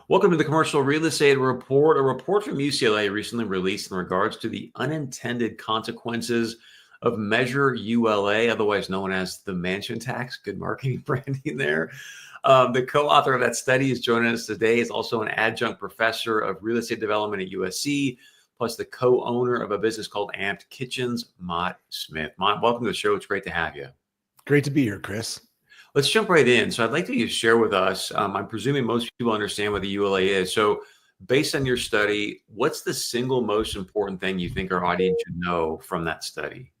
Welcome to the Commercial Real Estate Report. A report from UCLA recently released in regards to the unintended consequences of Measure ULA, otherwise known as the mansion tax. Good marketing branding there. The co-author of that study is joining us today. Is also an adjunct professor of real estate development at USC, plus the co-owner of a business called Amped Kitchens, Mott Smith. Mott, welcome to the show. It's great to have you. Great to be here, Chris. Let's jump right in. So I'd like you to share with us, I'm presuming most people understand what the ULA is. So based on your study, what's the single most important thing you think our audience should know from that study?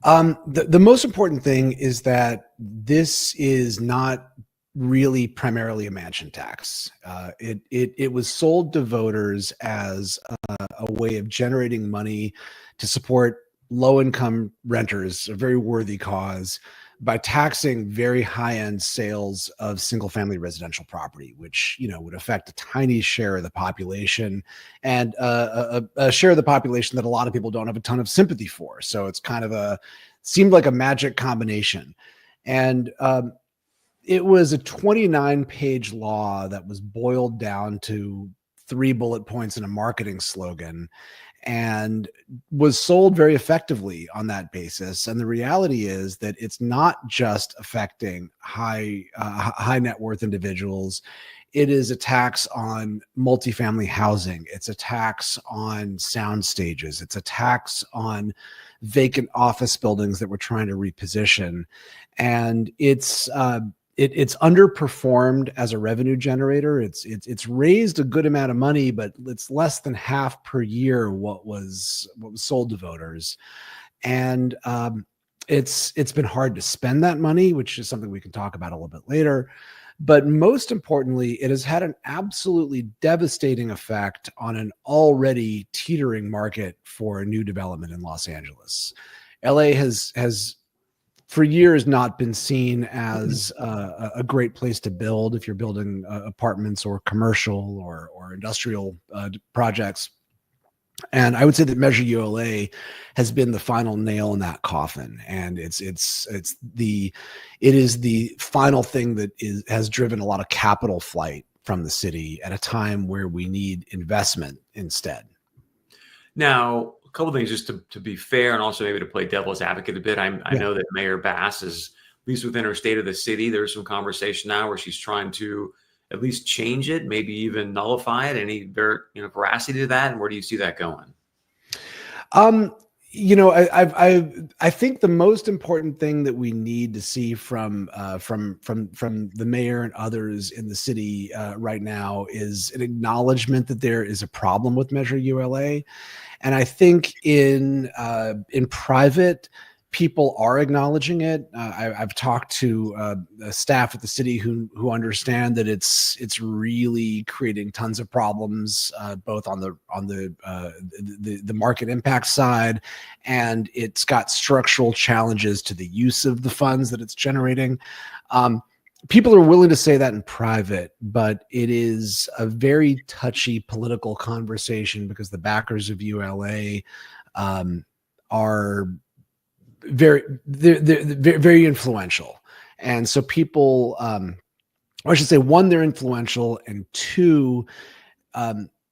The most important thing is that this is not really primarily a mansion tax. It was sold to voters as a way of generating money to support low-income renters, a very worthy cause, by taxing very high-end sales of single-family residential property, which would affect a tiny share of the population, and a share of the population that a lot of people don't have a ton of sympathy for. So it's kind of seemed like a magic combination. And it was a 29-page law that was boiled down to 3 bullet points and a marketing slogan, and was sold very effectively on that basis. And the reality is that it's not just affecting high net worth individuals. It is a tax on multifamily housing. It's a tax on sound stages. It's a tax on vacant office buildings that we're trying to reposition. And it's underperformed as a revenue generator. It's raised a good amount of money, but it's less than half per year what was sold to voters. And it's been hard to spend that money, which is something we can talk about a little bit later. But most importantly, it has had an absolutely devastating effect on an already teetering market for new development in Los Angeles. LA has for years not been seen as a great place to build if you're building apartments or commercial or industrial projects. And I would say that Measure ULA has been the final nail in that coffin, and it is the final thing that has driven a lot of capital flight from the city at a time where we need investment instead. Now, a couple of things just to be fair, and also maybe to play devil's advocate a bit. I know that Mayor Bass is, at least within her state of the city, there's some conversation now where she's trying to at least change it, maybe even nullify it. Any veracity to that, and where do you see that going? I think the most important thing that we need to see from the mayor and others in the city right now is an acknowledgement that there is a problem with Measure ULA. And I think in private, people are acknowledging it. I've talked to staff at the city who understand that it's really creating tons of problems, both on the market impact side, and it's got structural challenges to the use of the funds that it's generating. People are willing to say that in private, but it is a very touchy political conversation because the backers of ULA are they're very influential. And so people, or I should say, one, they're influential, and two,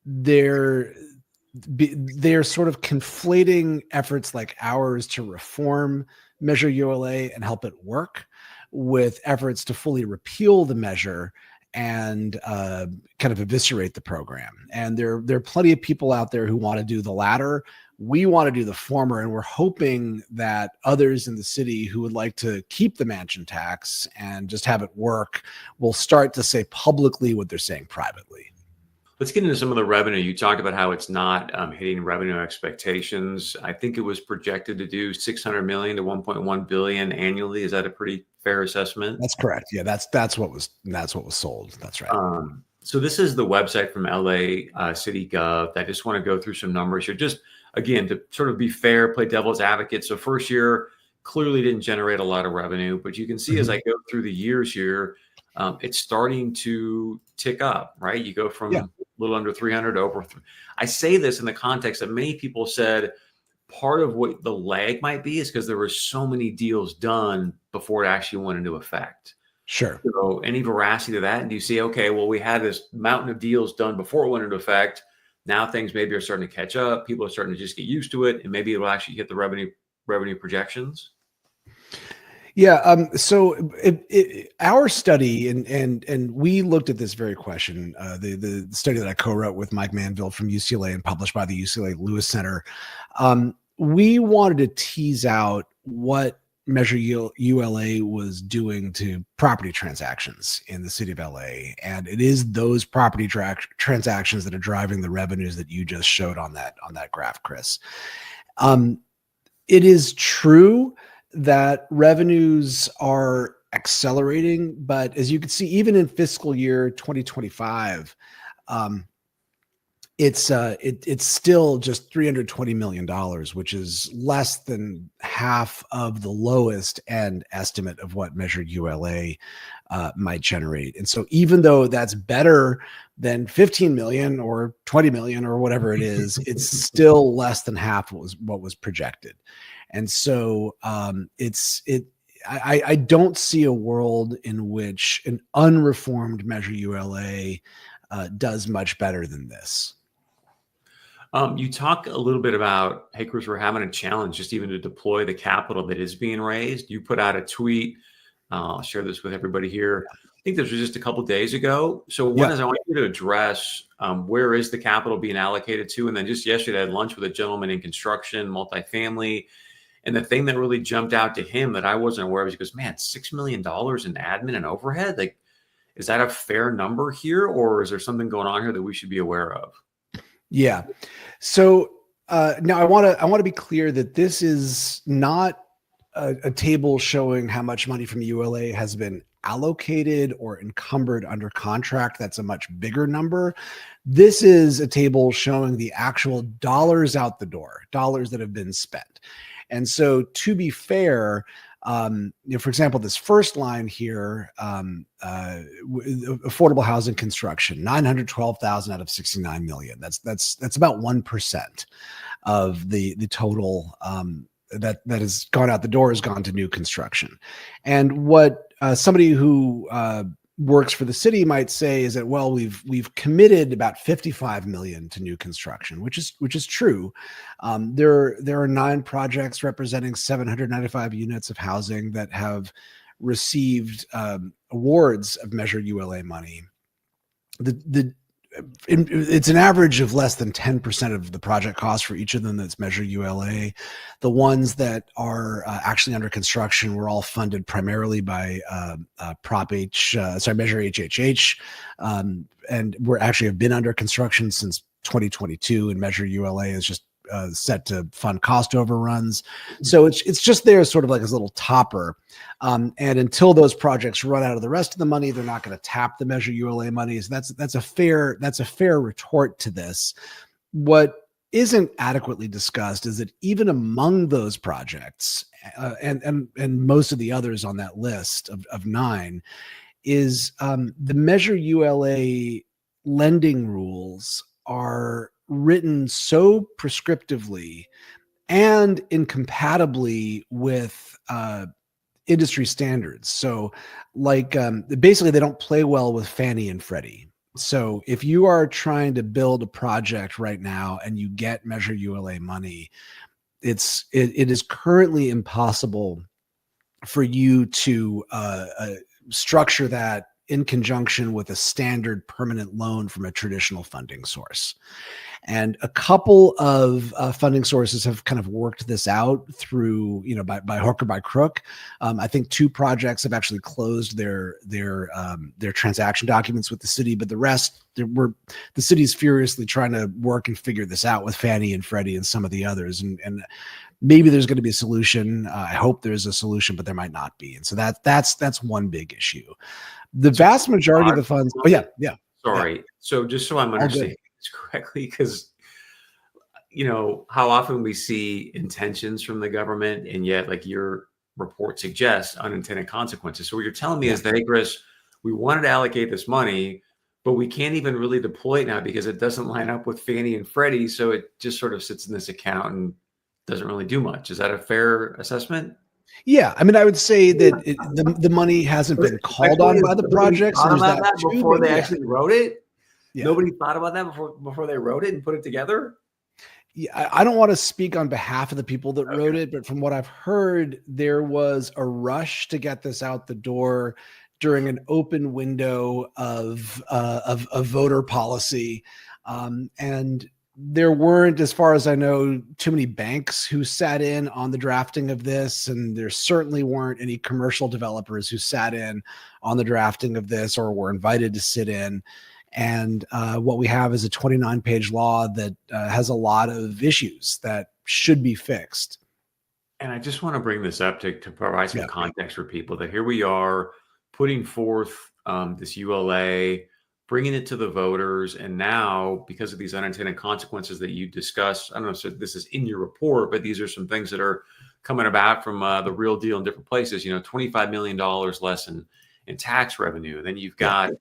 they're sort of conflating efforts like ours to reform Measure ULA and help it work with efforts to fully repeal the measure and kind of eviscerate the program. And there are plenty of people out there who want to do the latter. We want to do the former, and we're hoping that others in the city who would like to keep the mansion tax and just have it work will start to say publicly what they're saying privately. Let's get into some of the revenue. You talked about how it's not hitting revenue expectations. I think it was projected to do $600 million to $1.1 billion annually. Is that a pretty fair assessment? That's correct. Yeah, that's what was sold. That's right. So this is the website from LA City Gov. I just want to go through some numbers here. Just again, to sort of be fair, play devil's advocate. So first year clearly didn't generate a lot of revenue, but you can see as I go through the years here, it's starting to tick up, right? You go from a little under 300 to over. I say this in the context that many people said part of what the lag might be is because there were so many deals done before it actually went into effect. Sure. So any veracity to that? And do you see, okay, well, we had this mountain of deals done before it went into effect. Now things maybe are starting to catch up. People are starting to just get used to it, and maybe it'll actually hit the revenue projections. Yeah. Our study, and we looked at this very question. The study that I co-wrote with Mike Manville from UCLA and published by the UCLA Lewis Center. We wanted to tease out what Measure ULA was doing to property transactions in the city of LA, and it is those property transactions that are driving the revenues that you just showed on that graph, Chris. It is true that revenues are accelerating, but as you can see, even in fiscal year 2025, it's still just $320 million, which is less than half of the lowest end estimate of what Measure ULA might generate. And so even though that's better than 15 million or 20 million or whatever it is, it's still less than half what was projected. And so I don't see a world in which an unreformed Measure ULA does much better than this. You talk a little bit about, hey, Chris, we're having a challenge just even to deploy the capital that is being raised. You put out a tweet. I'll share this with everybody here. I think this was just a couple of days ago. So one is I want you to address where is the capital being allocated to? And then just yesterday I had lunch with a gentleman in construction, multifamily. And the thing that really jumped out to him that I wasn't aware of is he goes, man, $6 million in admin and overhead. Like, is that a fair number here? Or is there something going on here that we should be aware of? Yeah. So now I want to be clear that this is not a table showing how much money from ULA has been allocated or encumbered under contract. That's a much bigger number. This is a table showing the actual dollars out the door, dollars that have been spent. And so to be fair, for example, this first line here, affordable housing construction, 912,000 out of 69 million. That's about 1% of the total that has gone out the door has gone to new construction. And what somebody who works for the city might say is that, well, we've committed about 55 million to new construction, which is true. There are 9 projects representing 795 units of housing that received awards of Measure ULA money. It's an average of less than 10% of the project cost for each of them that's Measure ULA. The ones that are actually under construction were all funded primarily by Measure HHH, and we're actually have been under construction since 2022, and Measure ULA is just set to fund cost overruns. So it's just there sort of like as a little topper. And until those projects run out of the rest of the money, they're not going to tap the Measure ULA money. So that's a fair retort to this. What isn't adequately discussed is that even among those projects, and most of the others on that list of 9, is the Measure ULA lending rules are written so prescriptively and incompatibly with industry standards. So like basically they don't play well with Fannie and Freddie. So if you are trying to build a project right now and you get Measure ULA money, it is currently impossible for you to structure that in conjunction with a standard permanent loan from a traditional funding source. And a couple of funding sources have kind of worked this out through, by hook or by crook. I think 2 projects have actually closed their transaction documents with the city, but the rest, the city's furiously trying to work and figure this out with Fannie and Freddie and some of the others. And maybe there's going to be a solution. I hope there's a solution, but there might not be. And so that's one big issue. The vast majority of the funds. Oh yeah. Sorry. Yeah. So just so I'm understanding this correctly, because how often we see intentions from the government, and yet, like your report suggests, unintended consequences. So what you're telling me is that, hey, Chris, we wanted to allocate this money, but we can't even really deploy it now because it doesn't line up with Fannie and Freddie. So it just sort of sits in this account and doesn't really do much. Is that a fair assessment? Yeah, I mean, I would say that the money hasn't been My called point on is, by the nobody project, so thought there's about that that too. before But they yeah, actually wrote it. yeah. Nobody thought about that before they wrote it and put it together. Yeah, I don't want to speak on behalf of the people that wrote Okay. it, but from what I've heard, there was a rush to get this out the door during an open window of voter policy, and there weren't, as far as I know, too many banks who sat in on the drafting of this, and there certainly weren't any commercial developers who sat in on the drafting of this or were invited to sit in. And what we have is a 29-page law that has a lot of issues that should be fixed. And I just want to bring this up to provide some Yeah. context for people that here we are putting forth this ULA, bringing it to the voters. And now, because of these unintended consequences that you discussed, I don't know if this is in your report, but these are some things that are coming about from the real deal in different places. $25 million less in tax revenue. Then you've got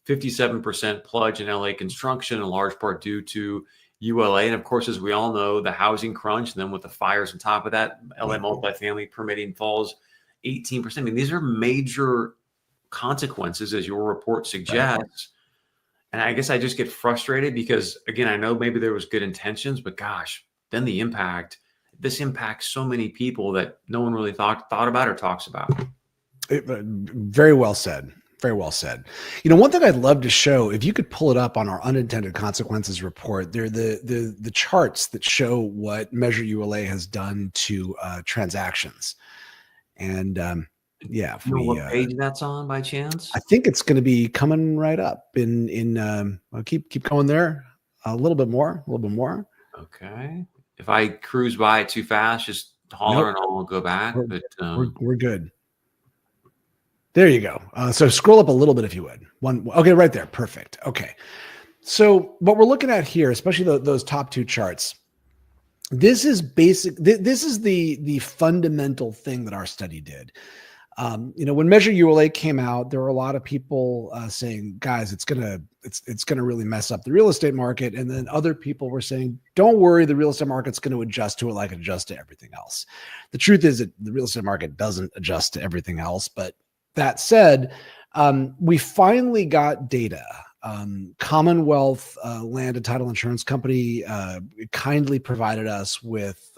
57% plunge in LA construction, in large part due to ULA. And of course, as we all know, the housing crunch, and then with the fires on top of that, LA multifamily permitting falls 18%. I mean, these are major consequences, as your report suggests. And I guess I just get frustrated because, again, I know maybe there was good intentions, but gosh, then this impacts so many people that no one really thought about or talks about. Very well said. Very well said. One thing I'd love to show, if you could pull it up on our unintended consequences report, they're the charts that show what Measure ULA has done to transactions. And yeah, if what page that's on by chance? I think it's going to be coming right up in I'll keep going there a little bit more. Okay. If I cruise by it too fast, just holler and I'll go back. We're good. There you go. So scroll up a little bit if you would. Okay, right there. Perfect. Okay. So what we're looking at here, especially those top two charts, this is basic. This is the fundamental thing that our study did. When Measure ULA came out, there were a lot of people saying, "Guys, it's gonna really mess up the real estate market." And then other people were saying, "Don't worry, the real estate market's going to adjust to it like it adjusts to everything else." The truth is that the real estate market doesn't adjust to everything else, but that said, we finally got data. Commonwealth Land and Title Insurance Company kindly provided us with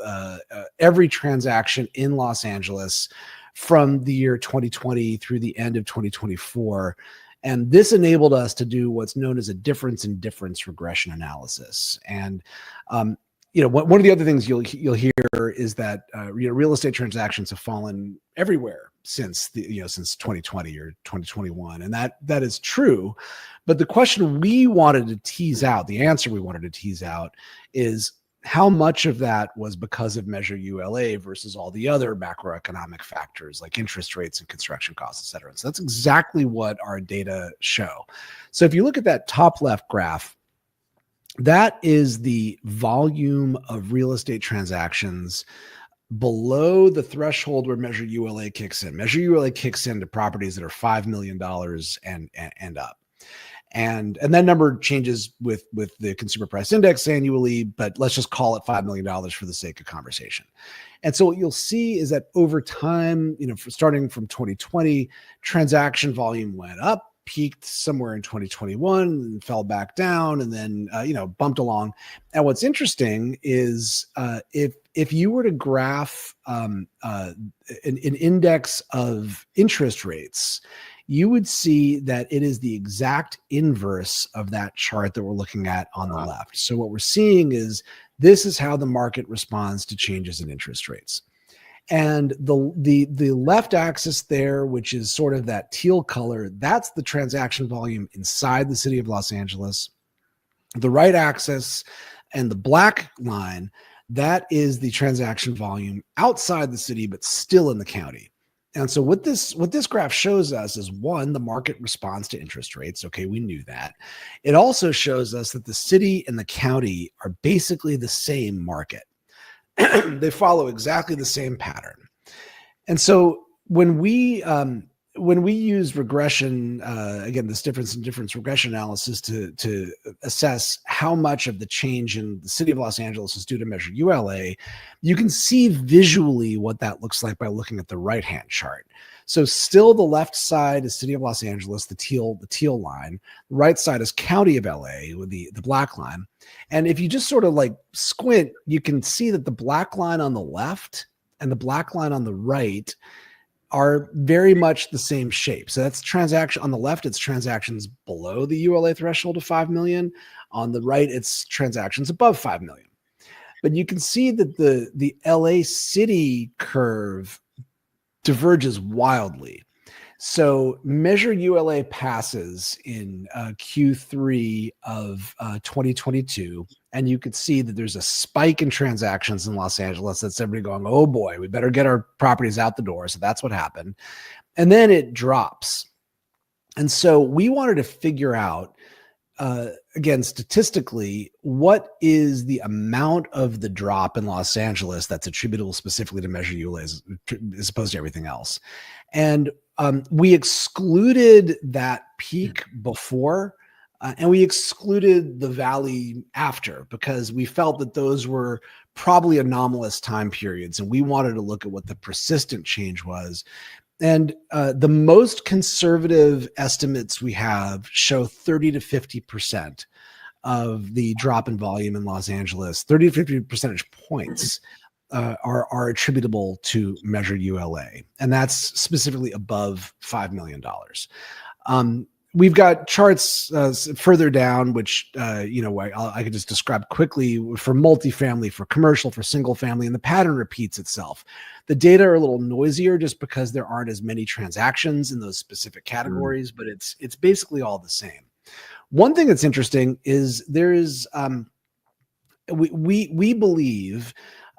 every transaction in Los Angeles from the year 2020 through the end of 2024. And this enabled us to do what's known as a difference in difference regression analysis. And one of the other things you'll hear is that real estate transactions have fallen everywhere since 2020 or 2021, and that is true. But the question we wanted to tease out, the answer we wanted to tease out, is how much of that was because of Measure ULA versus all the other macroeconomic factors like interest rates and construction costs, et cetera. So that's exactly what our data show. So if you look at that top left graph, that is the volume of real estate transactions below the threshold where Measure ULA kicks in. Measure ULA kicks into properties that are $5 million and up. And that number changes with the consumer price index annually, but let's just call it $5 million for the sake of conversation. And so what you'll see is that over time, starting from 2020, transaction volume went up, peaked somewhere in 2021 and fell back down, and then bumped along. And what's interesting is if you were to graph an index of interest rates, you would see that it is the exact inverse of that chart that we're looking at on the left. So what we're seeing is this is how the market responds to changes in interest rates. And the left axis there, which is sort of that teal color, that's the transaction volume inside the city of Los Angeles. The right axis and the black line, that is the transaction volume outside the city, but still in the county. And so what this graph shows us is, one, the market responds to interest rates. Okay, we knew that. It also shows us that the city and the county are basically the same market. They follow exactly the same pattern. And so when we when we use regression, again, this difference in difference regression analysis to assess how much of the change in the city of Los Angeles is due to measure ULA, you can see visually what that looks like by looking at the right-hand chart. So still the left side is city of Los Angeles, the teal line. The right side is county of LA with the black line. And if you just sort of like squint, you can see that the black line on the left and the black line on the right are very much the same shape. So that's transaction on the left, it's transactions below the ULA threshold of 5 million. On the right, it's transactions above 5 million. But you can see that the LA city curve diverges wildly. So measure ULA passes in Q3 of 2022, and you could see that there's a spike in transactions in Los Angeles. That's everybody going, oh boy, we better get our properties out the door. So that's what happened. And then it drops. And so we wanted to figure out, again, statistically, what is the amount of the drop in Los Angeles that's attributable specifically to measure ULA as opposed to everything else. And we excluded that peak before, and we excluded the valley after, because we felt that those were probably anomalous time periods, and we wanted to look at what the persistent change was. And the most conservative estimates we have show 30 to 50% of the drop in volume in Los Angeles, 30 to 50 percentage points are attributable to measure ULA. And that's specifically above $5 million. We've got charts further down, which, I could just describe quickly for multifamily, for commercial, for single family, and the pattern repeats itself. The data are a little noisier just because there aren't as many transactions in those specific categories, but it's basically all the same. One thing that's interesting is there is, we believe,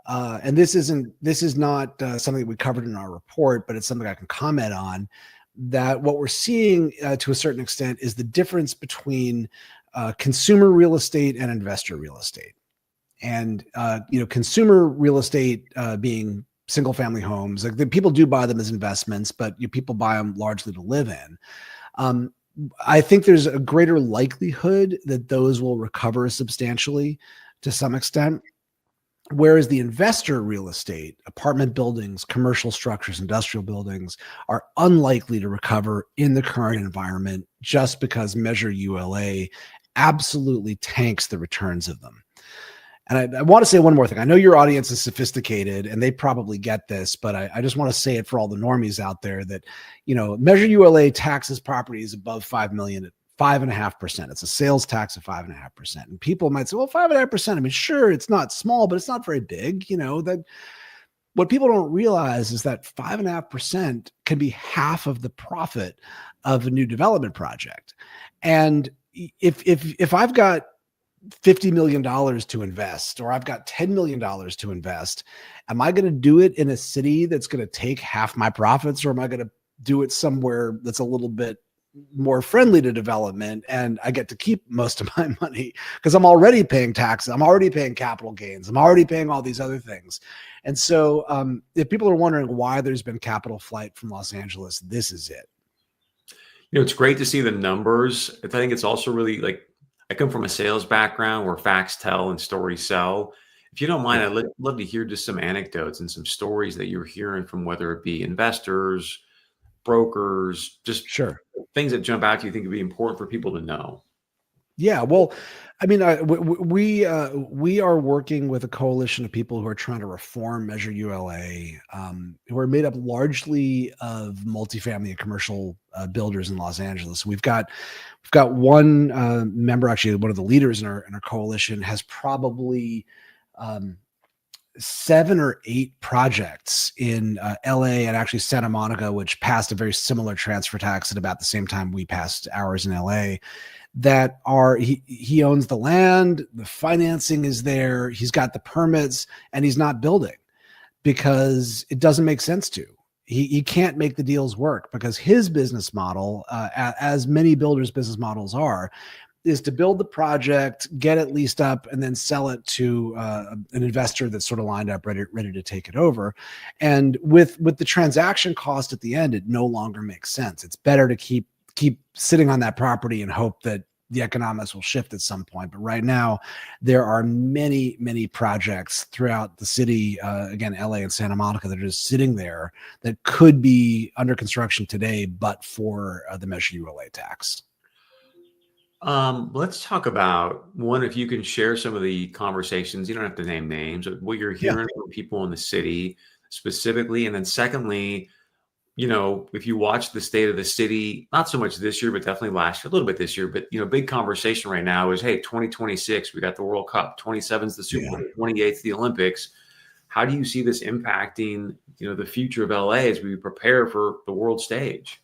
and this is not something we covered in our report, but it's something I can comment on, that what we're seeing to a certain extent is the difference between consumer real estate and investor real estate. And, consumer real estate being single family homes, like the people do buy them as investments, but people buy them largely to live in. I think there's a greater likelihood that those will recover substantially to some extent. Whereas the investor real estate, apartment buildings, commercial structures, industrial buildings are unlikely to recover in the current environment just because measure ULA absolutely tanks the returns of them. And I want to say one more thing. I know your audience is sophisticated and they probably get this, but I just want to say it for all the normies out there that, measure ULA taxes properties above 5 million at 5.5%. It's a sales tax of 5.5%. And people might say, well, 5.5%. I mean, sure, it's not small, but it's not very big. That what people don't realize is that 5.5% can be half of the profit of a new development project. And if I've got $50 million to invest, or I've got $10 million to invest, am I going to do it in a city that's going to take half my profits, or am I going to do it somewhere that's a little bit more friendly to development and I get to keep most of my money because I'm already paying taxes, I'm already paying capital gains, I'm already paying all these other things? And so if people are wondering why there's been capital flight from Los Angeles, this is it. It's great to see the numbers. I think it's also really, like, I come from a sales background where facts tell and stories sell. If you don't mind, I'd love to hear just some anecdotes and some stories that you're hearing from, whether it be investors, brokers, just sure things that jump out to you think would be important for people to know. Yeah, well, I mean, we are working with a coalition of people who are trying to reform Measure ULA, who are made up largely of multifamily and commercial builders in Los Angeles. We've got one member, actually one of the leaders in our coalition, has probably 7 or 8 projects in LA and actually Santa Monica, which passed a very similar transfer tax at about the same time we passed ours in LA. That are, he owns the land, the financing is there, he's got the permits, and he's not building because it doesn't make sense to. He can't make the deals work because his business model, as many builders' business models are, is to build the project, get it leased up, and then sell it to an investor that's sort of lined up, ready to take it over. And with the transaction cost at the end, it no longer makes sense. It's better to keep sitting on that property and hope that the economics will shift at some point. But right now, there are many, many projects throughout the city, again, LA and Santa Monica, that are just sitting there that could be under construction today, but for the Measure ULA tax. Let's talk about one, if you can share some of the conversations, you don't have to name names, but what you're Yeah. hearing from people in the city specifically. And then secondly, if you watch the state of the city, not so much this year, but definitely last year, a little bit this year, but, big conversation right now is, hey, 2026, we got the World Cup, 27 is the Super Bowl, 28 is the Olympics. How do you see this impacting, the future of LA as we prepare for the world stage?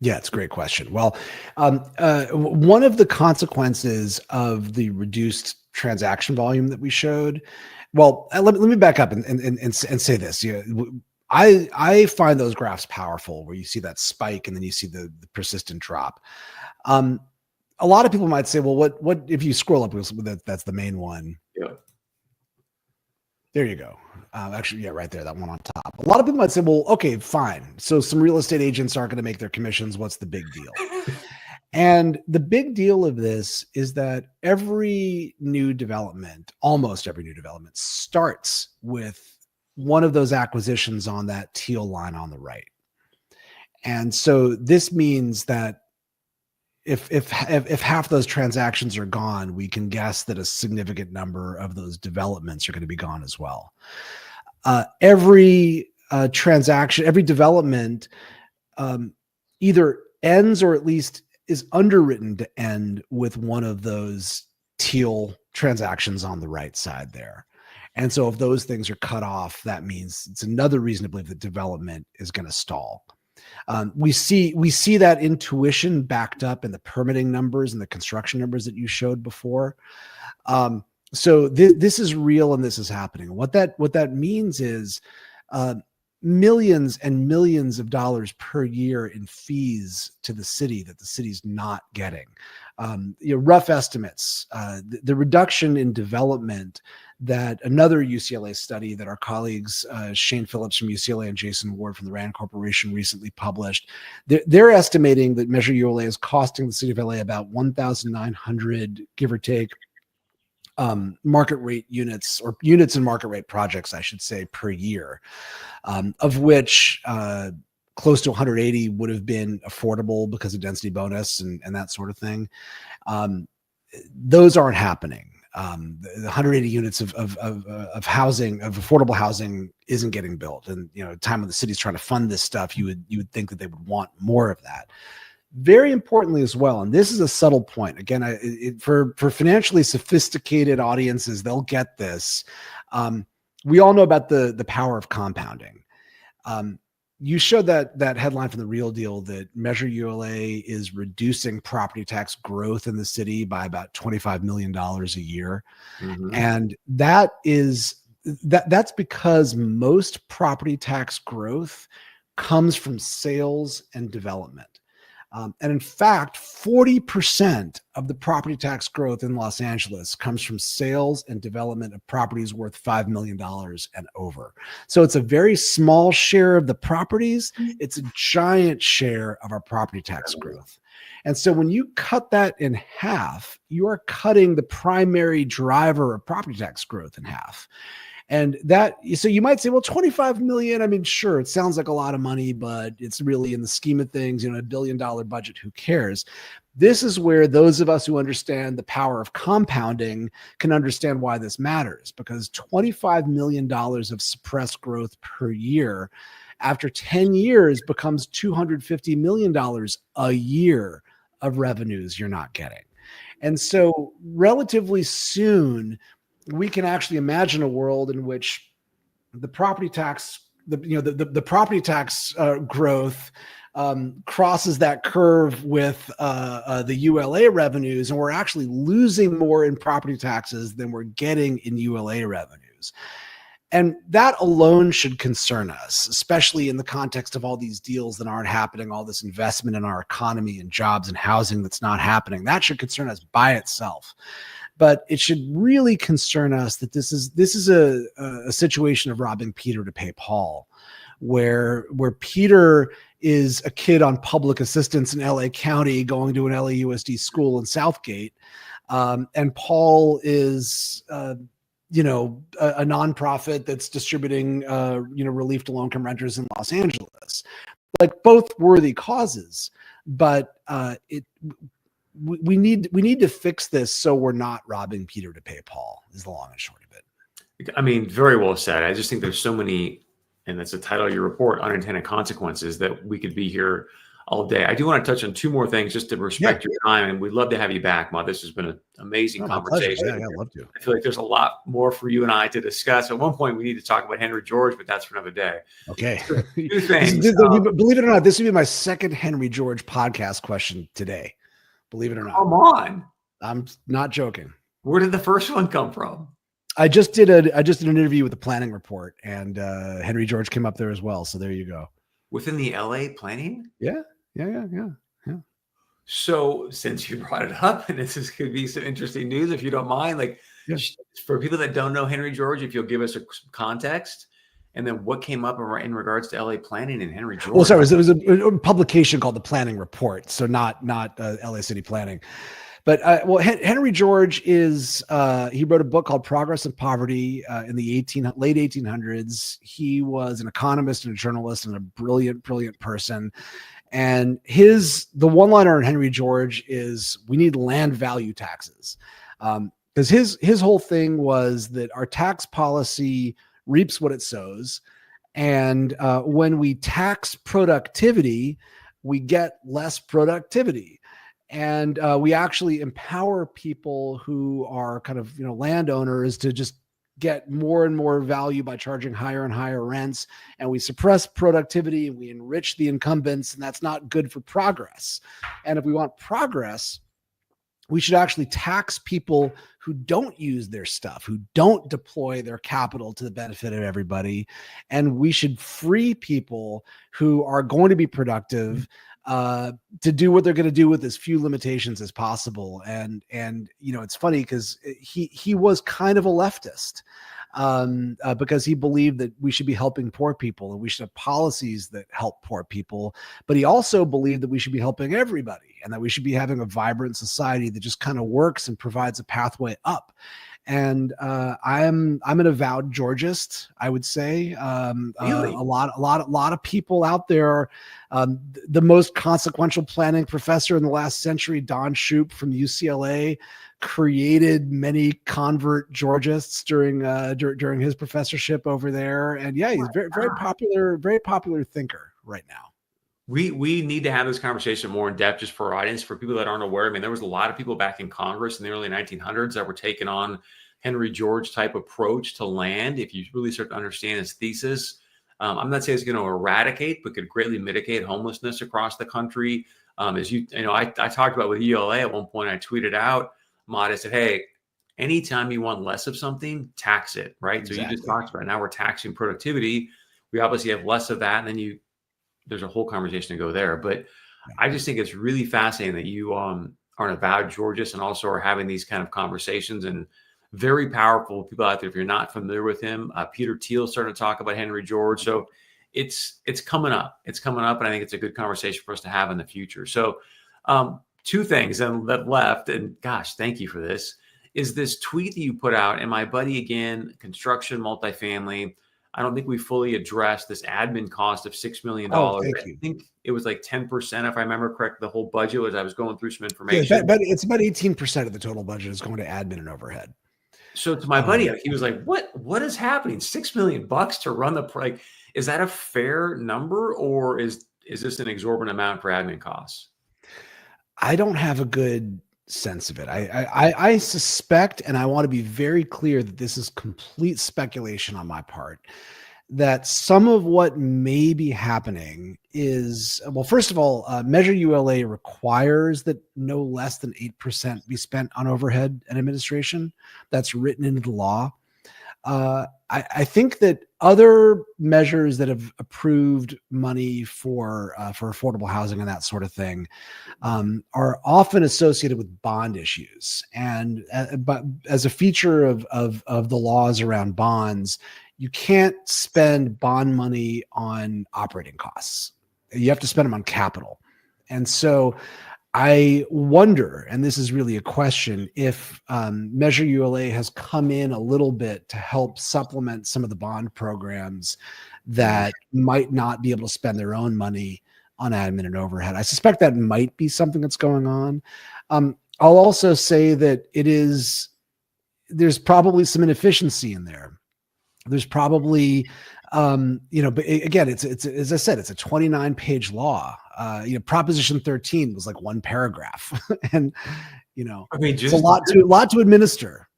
Yeah, it's a great question. Well, one of the consequences of the reduced transaction volume that we showed, well, let me back up and say this. I find those graphs powerful, where you see that spike and then you see the persistent drop. A lot of people might say, well, what if you scroll up? That's the main one. Yeah. There you go. Actually, yeah, right there, that one on top. A lot of people might say, well, okay, fine. So some real estate agents aren't going to make their commissions. What's the big deal? And the big deal of this is that every new development, almost every new development, starts with one of those acquisitions on that teal line on the right. And so this means that if half those transactions are gone, we can guess that a significant number of those developments are going to be gone as well. Every transaction, every development either ends or at least is underwritten to end with one of those teal transactions on the right side there. And so if those things are cut off, that means it's another reason to believe that development is going to stall. We see that intuition backed up in the permitting numbers and the construction numbers that you showed before. So this is real and this is happening. What that means is millions and millions of dollars per year in fees to the city that the city's not getting. Rough estimates, the reduction in development that another UCLA study that our colleagues Shane Phillips from UCLA and Jason Ward from the Rand Corporation recently published, they're estimating that Measure ULA is costing the city of LA about 1,900, give or take, market rate units, or units in market rate projects, I should say, per year, of which close to 180 would have been affordable because of density bonus and that sort of thing. Those aren't happening. The 180 units of housing, of affordable housing, isn't getting built. And time when the city's trying to fund this stuff, you would think that they would want more of that. Very importantly as well, and this is a subtle point. Again, for financially sophisticated audiences, they'll get this. We all know about the power of compounding. You showed that headline from The Real Deal that Measure ULA is reducing property tax growth in the city by about $25 million a year. Mm-hmm. And that's because most property tax growth comes from sales and development. And in fact, 40% of the property tax growth in Los Angeles comes from sales and development of properties worth $5 million and over. So it's a very small share of the properties. It's a giant share of our property tax growth. And so when you cut that in half, you are cutting the primary driver of property tax growth in half. And so you might say, well, 25 million, I mean, sure, it sounds like a lot of money, but it's really, in the scheme of things, a $1 billion budget, who cares? This is where those of us who understand the power of compounding can understand why this matters, because $25 million of suppressed growth per year after 10 years becomes $250 million a year of revenues you're not getting. And so relatively soon, we can actually imagine a world in which the property tax, the property tax growth crosses that curve with the ULA revenues, and we're actually losing more in property taxes than we're getting in ULA revenues. And that alone should concern us, especially in the context of all these deals that aren't happening, all this investment in our economy and jobs and housing that's not happening. That should concern us by itself. But it should really concern us that this is a situation of robbing Peter to pay Paul, where Peter is a kid on public assistance in LA County going to an LAUSD school in Southgate, and Paul is a nonprofit that's distributing relief to low-income renters in Los Angeles. Like, both worthy causes, but we need to fix this so we're not robbing Peter to pay Paul, is the long and short of it. I mean, very well said. I just think there's so many, and that's the title of your report, unintended consequences, that we could be here all day. I do want to touch on two more things just to respect your time, and we'd love to have you back, Mott. This has been an amazing conversation. Yeah, I'd love to. I feel like there's a lot more for you and I to discuss. At one point, we need to talk about Henry George, but that's for another day. Okay. Two things. Believe it or not, this would be my second Henry George podcast question today. Believe it or not. Come on. I'm not joking. Where did the first one come from? I just did an interview with the Planning Report, and Henry George came up there as well. So there you go. Within the LA planning? Yeah. So since you brought it up, and could be some interesting news, if you don't mind, for people that don't know Henry George, if you'll give us some context, and then what came up in regards to LA planning and Henry George. Well, sorry, it was a publication called the Planning Report, so not LA City Planning. But Henry George is he wrote a book called Progress and Poverty in the late 1800s. He was an economist and a journalist and a brilliant person. And the one-liner in Henry George is, we need land value taxes. Because his whole thing was that our tax policy reaps what it sows. And when we tax productivity, we get less productivity. And we actually empower people who are kind of, landowners to just get more and more value by charging higher and higher rents. And we suppress productivity and we enrich the incumbents, and that's not good for progress. And if we want progress, we should actually tax people who don't use their stuff, who don't deploy their capital to the benefit of everybody. And we should free people who are going to be productive to do what they're going to do with as few limitations as possible. And it's funny because he was kind of a leftist because he believed that we should be helping poor people and we should have policies that help poor people. But he also believed that we should be helping everybody and that we should be having a vibrant society that just kind of works and provides a pathway up. And I'm an avowed Georgist, I would say. Really? A lot of people out there. The most consequential planning professor in the last century, Don Shoup from UCLA, created many convert Georgists during his professorship over there. And yeah, he's very popular thinker right now. We need to have this conversation more in depth, just for our audience, for people that aren't aware. I mean, there was a lot of people back in Congress in the early 1900s that were taking on Henry George type approach to land. If you really start to understand his thesis, I'm not saying it's going to eradicate, but could greatly mitigate homelessness across the country. I talked about with ULA at one point. I tweeted out, Mott, I said, hey, anytime you want less of something, tax it, right? Exactly. So you just talked about it. Now we're taxing productivity. We obviously have less of that, and then there's a whole conversation to go there. But I just think it's really fascinating that you are an avowed Georgist and also are having these kind of conversations, and very powerful people out there. If you're not familiar with him, Peter Thiel started to talk about Henry George. So it's coming up. It's coming up, and I think it's a good conversation for us to have in the future. So two things that left, and gosh, thank you for this, is this tweet that you put out. And my buddy, again, construction, multifamily, I don't think we fully addressed this admin cost of $6 million. Oh, thank you. I think it was like 10%, if I remember correct. The whole budget was, I was going through some information. Yeah, but it's about 18% of the total budget is going to admin and overhead. So to my buddy, he was like, what is happening? $6 million to run the like, is that a fair number, or is this an exorbitant amount for admin costs? I don't have a good sense of it. I suspect, and I want to be very clear that this is complete speculation on my part, that some of what may be happening is, well, first of all, Measure ULA requires that no less than 8% be spent on overhead and administration. That's written into the law. I think that other measures that have approved money for affordable housing and that sort of thing are often associated with bond issues. And but as a feature of the laws around bonds, you can't spend bond money on operating costs. You have to spend them on capital. And so I wonder, and this is really a question, if Measure ULA has come in a little bit to help supplement some of the bond programs that might not be able to spend their own money on admin and overhead. I suspect that might be something that's going on. I'll also say that there's probably some inefficiency in there. There's probably, but again, it's as I said, it's a 29-page law. Proposition 13 was like one paragraph, and I mean, it's a lot to administer.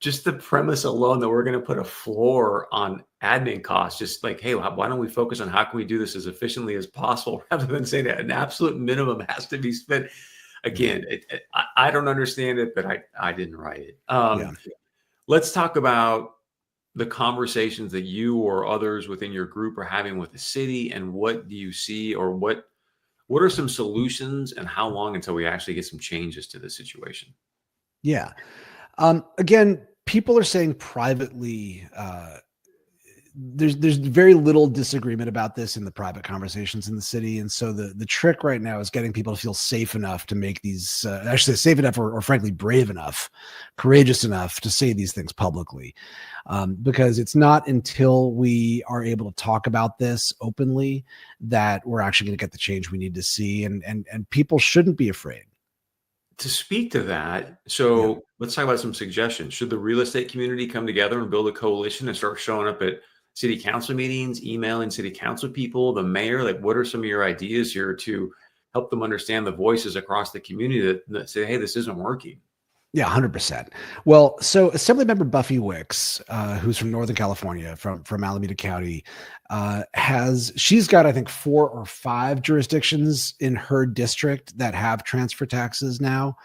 Just the premise alone that we're going to put a floor on admin costs, just like, hey, why don't we focus on how can we do this as efficiently as possible, rather than saying that an absolute minimum has to be spent. Again, I don't understand it, but I didn't write it. Let's talk about the conversations that you or others within your group are having with the city, and what do you see, or what are some solutions, and how long until we actually get some changes to the situation? Yeah. Again, people are saying privately, there's very little disagreement about this in the private conversations in the city. And so the trick right now is getting people to feel safe enough to make these, actually safe enough or frankly, brave enough, courageous enough to say these things publicly. Because it's not until we are able to talk about this openly that we're actually going to get the change we need to see. And people shouldn't be afraid. To speak to that, so let's talk about some suggestions. Should the real estate community come together and build a coalition and start showing up at city council meetings, emailing city council people, the mayor? Like, what are some of your ideas here to help them understand the voices across the community that say, hey, this isn't working? Yeah, 100%. Well, so Assemblymember Buffy Wicks, who's from Northern California, from Alameda County, she's got, I think, 4 or 5 jurisdictions in her district that have transfer taxes now.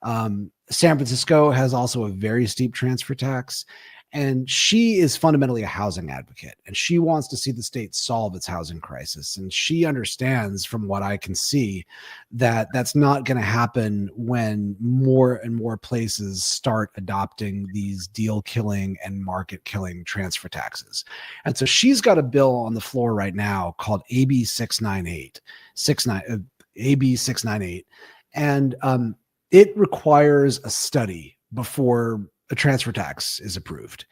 San Francisco has also a very steep transfer tax. And she is fundamentally a housing advocate, and she wants to see the state solve its housing crisis. And she understands, from what I can see, that that's not going to happen when more and more places start adopting these deal killing and market killing transfer taxes. And so she's got a bill on the floor right now called AB 698, AB 698. And it requires a study before a transfer tax is approved,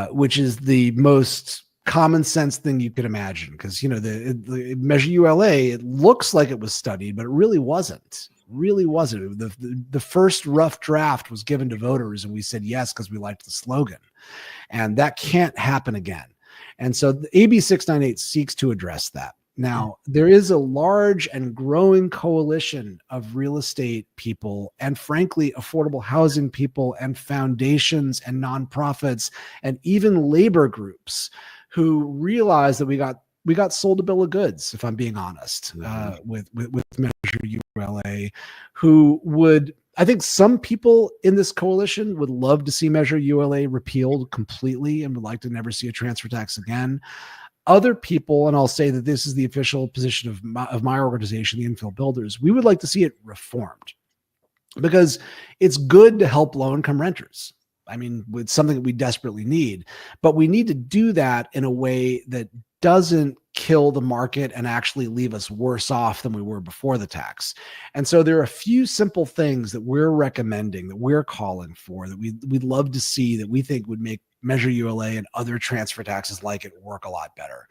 which is the most common sense thing you could imagine. Because, the Measure ULA, it looks like it was studied, but it really wasn't. The first rough draft was given to voters, and we said yes because we liked the slogan. And that can't happen again. And so the AB 698 seeks to address that. Now, there is a large and growing coalition of real estate people and, frankly, affordable housing people and foundations and nonprofits and even labor groups who realize that we got sold a bill of goods, if I'm being honest, with Measure ULA, who would, I think some people in this coalition would love to see Measure ULA repealed completely and would like to never see a transfer tax again. Other people, and I'll say that this is the official position of my organization, the Infill Builders, we would like to see it reformed because it's good to help low-income renters. I mean, it's something that we desperately need, but we need to do that in a way that doesn't kill the market and actually leave us worse off than we were before the tax. And so there are a few simple things that we're recommending, that we're calling for, that we'd love to see, that we think would make Measure ULA and other transfer taxes like it work a lot better.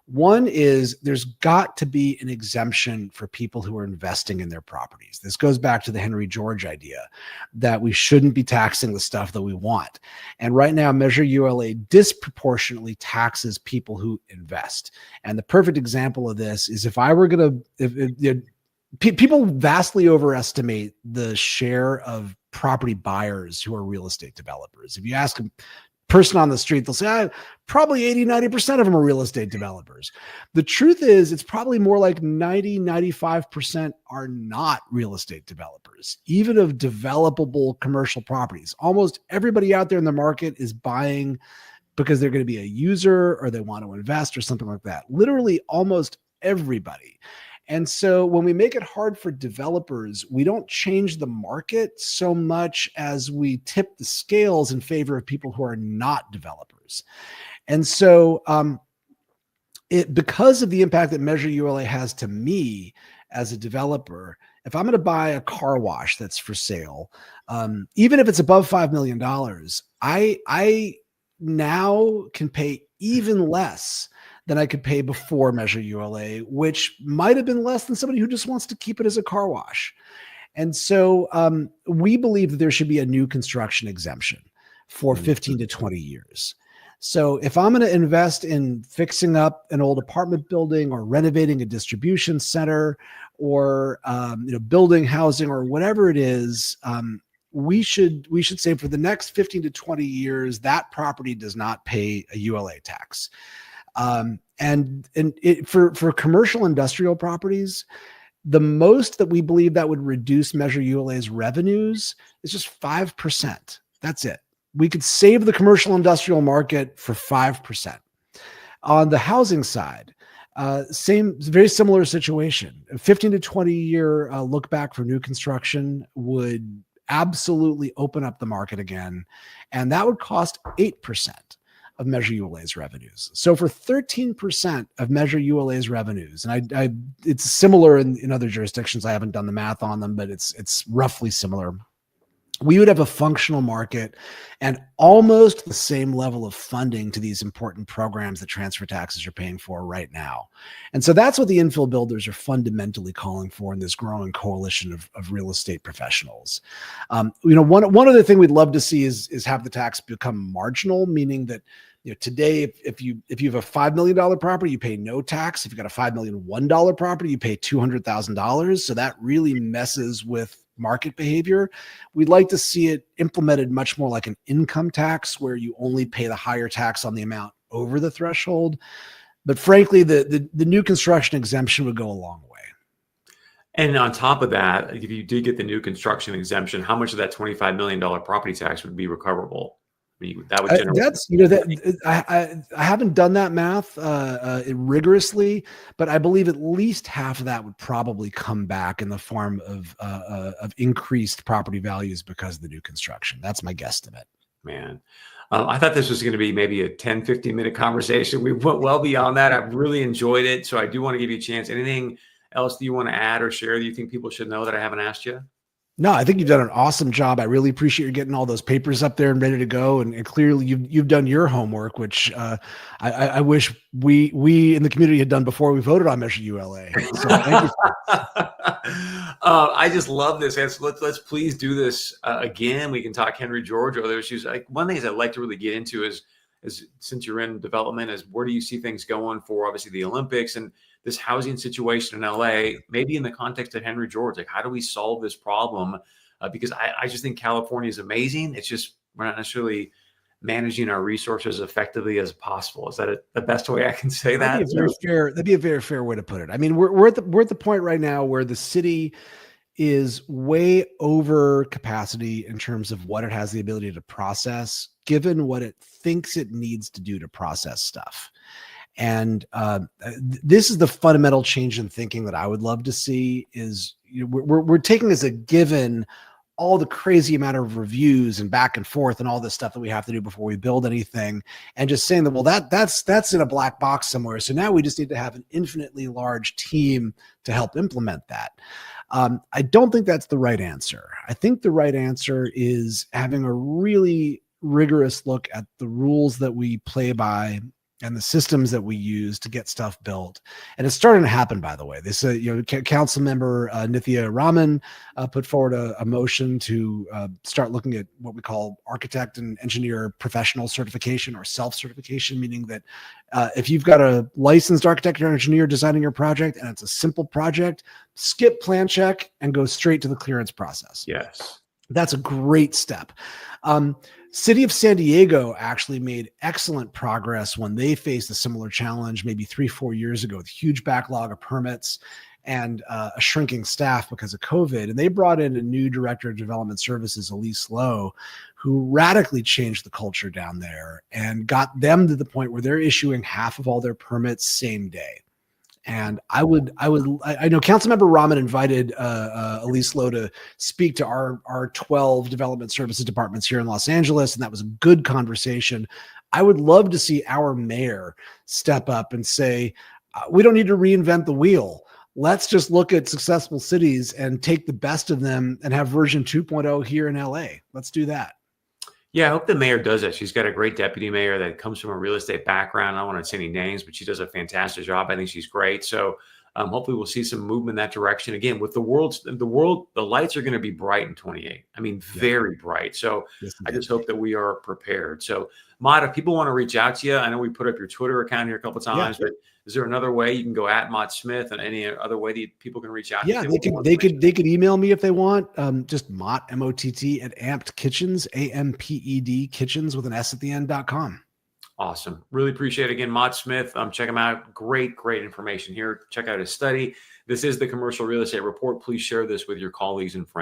One is there's got to be an exemption for people who are investing in their properties. This goes back to the Henry George idea that we shouldn't be taxing the stuff that we want. And right now, Measure ULA disproportionately taxes people who invest. And the perfect example of this is if I were going to, people vastly overestimate the share of property buyers who are real estate developers. If you ask them, person on the street, they'll say, probably 80-90% of them are real estate developers. The truth is, it's probably more like 90-95% are not real estate developers, even of developable commercial properties. Almost everybody out there in the market is buying because they're going to be a user or they want to invest or something like that. Literally almost everybody. And so when we make it hard for developers, we don't change the market so much as we tip the scales in favor of people who are not developers. And so because of the impact that Measure ULA has to me as a developer, if I'm going to buy a car wash that's for sale, even if it's above $5 million, I now can pay even less than I could pay before Measure ULA, which might have been less than somebody who just wants to keep it as a car wash. And so we believe that there should be a new construction exemption for 15 to 20 years. So if I'm going to invest in fixing up an old apartment building or renovating a distribution center or building housing or whatever it is, we should say for the next 15 to 20 years, that property does not pay a ULA tax. For commercial industrial properties, the most that we believe that would reduce Measure ULA's revenues is just 5%. That's it. We could save the commercial industrial market for 5%. On the housing side, very similar situation. A 15 to 20 year look back for new construction would absolutely open up the market again. And that would cost 8% of Measure ULA's revenues. So for 13% of Measure ULA's revenues, and it's similar in other jurisdictions. I haven't done the math on them, but it's roughly similar. We would have a functional market and almost the same level of funding to these important programs that transfer taxes are paying for right now. And so that's what the infill builders are fundamentally calling for in this growing coalition of real estate professionals. One other thing we'd love to see is have the tax become marginal, meaning that today, if you have a $5 million property, you pay no tax. If you've got a $5 million $1 property, you pay $200,000. So that really messes with market behavior. We'd like to see it implemented much more like an income tax where you only pay the higher tax on the amount over the threshold. But frankly, the new construction exemption would go a long way. And on top of that, if you did get the new construction exemption, how much of that $25 million property tax would be recoverable? That would generate. I haven't done that math rigorously, but I believe at least half of that would probably come back in the form of increased property values because of the new construction. That's my guesstimate. Man, I thought this was going to be maybe a 10, 15-minute conversation. We went well beyond that. I've really enjoyed it. So I do want to give you a chance. Anything else that you want to add or share that you think people should know that I haven't asked you? No, I think you've done an awesome job. I really appreciate you getting all those papers up there and ready to go. And clearly you've done your homework, which I wish we in the community had done before we voted on Measure ULA. So thank you. I just love this. Let's please do this again. We can talk Henry George or other issues. One of the things I'd like to really get into is since you're in development, is where do you see things going for obviously the Olympics and this housing situation in LA, maybe in the context of Henry George, like how do we solve this problem? Because I just think California is amazing. It's just, we're not necessarily managing our resources effectively as possible. Is that the best way I can say that? That'd be a very fair way to put it. I mean, we're at the point right now where the city is way over capacity in terms of what it has the ability to process, given what it thinks it needs to do to process stuff. And this is the fundamental change in thinking that I would love to see is we're taking as a given all the crazy amount of reviews and back and forth and all this stuff that we have to do before we build anything and just saying that, well, that's in a black box somewhere. So now we just need to have an infinitely large team to help implement that. I don't think that's the right answer. I think the right answer is having a really rigorous look at the rules that we play by and the systems that we use to get stuff built. And it's starting to happen, by the way. This, council member Nithya Raman put forward a motion to start looking at what we call architect and engineer professional certification or self-certification, meaning that if you've got a licensed architect or engineer designing your project and it's a simple project, skip plan check and go straight to the clearance process. Yes. That's a great step. City of San Diego actually made excellent progress when they faced a similar challenge maybe 3-4 years ago with huge backlog of permits. and a shrinking staff because of COVID. And they brought in a new director of development services, Elise Lowe, who radically changed the culture down there and got them to the point where they're issuing half of all their permits same day. And I know Councilmember Rahman invited Elise Lowe to speak to our 12 development services departments here in Los Angeles, and that was a good conversation. I would love to see our mayor step up and say, we don't need to reinvent the wheel. Let's just look at successful cities and take the best of them and have version 2.0 here in LA. Let's do that. Yeah, I hope the mayor does that. She's got a great deputy mayor that comes from a real estate background. I don't want to say any names, but she does a fantastic job. I think she's great. So hopefully we'll see some movement in that direction. Again, with the lights are going to be bright in 28. I mean, very bright. So yes, I just hope that we are prepared. So Mott, if people want to reach out to you, I know we put up your Twitter account here a couple of times, but is there another way you can go at Mott Smith, and any other way that people can reach out? Yeah, they could email me if they want. Just Mott, MOTT at Amped Kitchens, AMPED Kitchens with an S at the end.com. Awesome. Really appreciate it. Again, Mott Smith. Check him out. Great information here. Check out his study. This is the Commercial Real Estate Report. Please share this with your colleagues and friends.